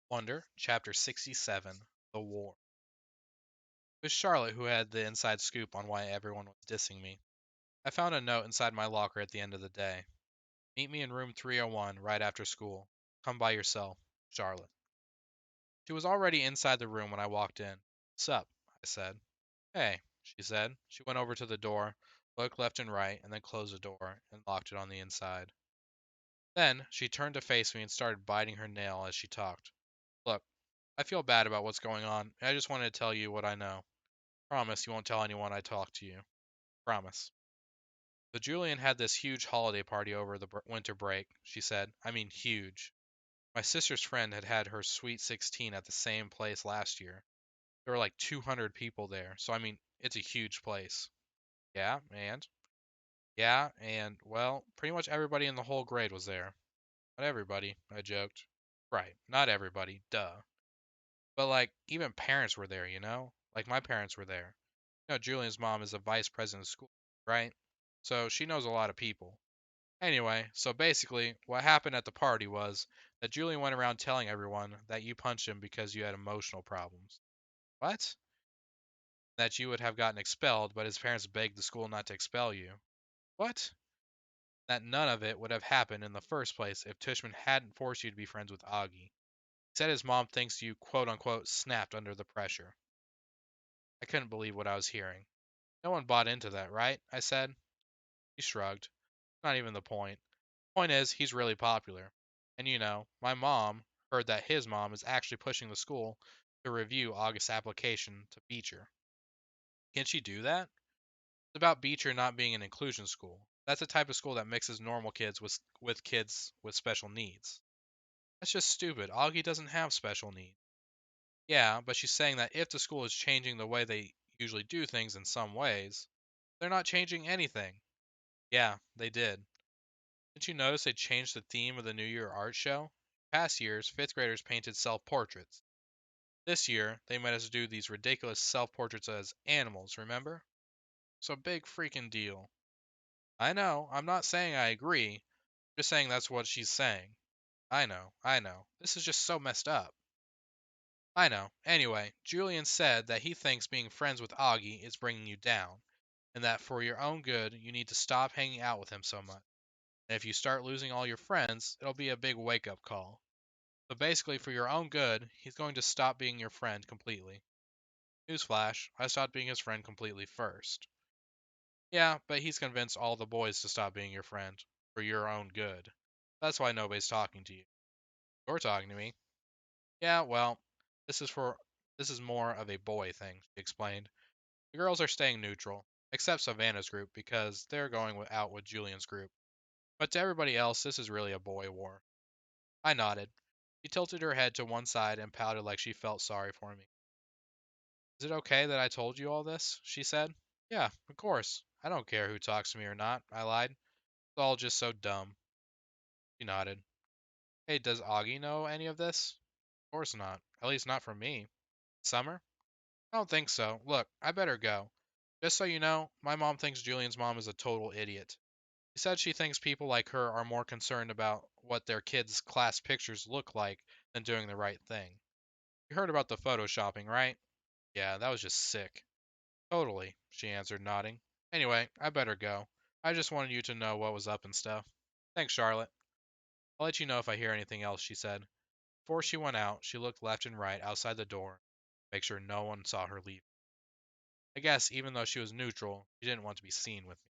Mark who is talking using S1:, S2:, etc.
S1: Wonder, Chapter 67, The War. It was Charlotte who had the inside scoop on why everyone was dissing me. I found a note inside my locker at the end of the day. Meet me in room 301 right after school. Come by yourself, Charlotte. She was already inside the room when I walked in. Sup, I said. Hey, she said. She went over to the door, looked left and right, and then closed the door and locked it on the inside. Then she turned to face me and started biting her nail as she talked. Look, I feel bad about what's going on, and I just wanted to tell you what I know. Promise you won't tell anyone I talk to you. Promise. So Julian had this huge holiday party over the winter break, she said. I mean, huge. My sister's friend had had her sweet 16 at the same place last year. There were like 200 people there, so I mean, it's a huge place. Yeah, and? Yeah, and, well, pretty much everybody in the whole grade was there. Not everybody, I joked. Right, not everybody, duh. But, like, even parents were there, you know? Like, my parents were there. Julian's mom is a vice president of school, right? So she knows a lot of people. Anyway, so basically, what happened at the party was that Julian went around telling everyone that you punched him because you had emotional problems. What? That you would have gotten expelled, but his parents begged the school not to expel you. What? That none of it would have happened in the first place if Tushman hadn't forced you to be friends with Augie. He said his mom thinks you quote unquote snapped under the pressure. I couldn't believe what I was hearing. No one bought into that, right? I said. He shrugged. Not even the point. Point is, he's really popular. And my mom heard that his mom is actually pushing the school to review August's application to Beecher. Can she do that? It's about Beecher not being an inclusion school. That's a type of school that mixes normal kids with kids with special needs. That's just stupid. Augie doesn't have special needs. Yeah, but she's saying that if the school is changing the way they usually do things in some ways, they're not changing anything. Yeah, they did. Didn't you notice they changed the theme of the New Year art show? Past years, fifth graders painted self portraits. This year, they made us do these ridiculous self portraits as animals, remember? So big freaking deal. I know, I'm not saying I agree, I'm just saying that's what she's saying. I know. This is just so messed up. I know. Anyway, Julian said that he thinks being friends with Augie is bringing you down, and that for your own good, you need to stop hanging out with him so much. And if you start losing all your friends, it'll be a big wake up call. So basically, for your own good, he's going to stop being your friend completely. Newsflash, I stopped being his friend completely first. Yeah, but he's convinced all the boys to stop being your friend, for your own good. That's why nobody's talking to you. You're talking to me. Yeah, well, this is for this is more of a boy thing, she explained. The girls are staying neutral, except Savannah's group because they're going out with Julian's group. But to everybody else, this is really a boy war. I nodded. She tilted her head to one side and pouted like she felt sorry for me. Is it okay that I told you all this? She said. Yeah, of course. I don't care who talks to me or not, I lied. It's all just so dumb. She nodded. Hey, does Augie know any of this? Of course not. At least not from me. Summer? I don't think so. Look, I better go. Just so you know, my mom thinks Julian's mom is a total idiot. She said she thinks people like her are more concerned about what their kids' class pictures look like than doing the right thing. You heard about the photoshopping, right? Yeah, that was just sick. Totally, she answered, nodding. Anyway, I better go. I just wanted you to know what was up and stuff. Thanks, Charlotte. I'll let you know if I hear anything else, she said. Before she went out, she looked left and right outside the door to make sure no one saw her leave. I guess even though she was neutral, she didn't want to be seen with me.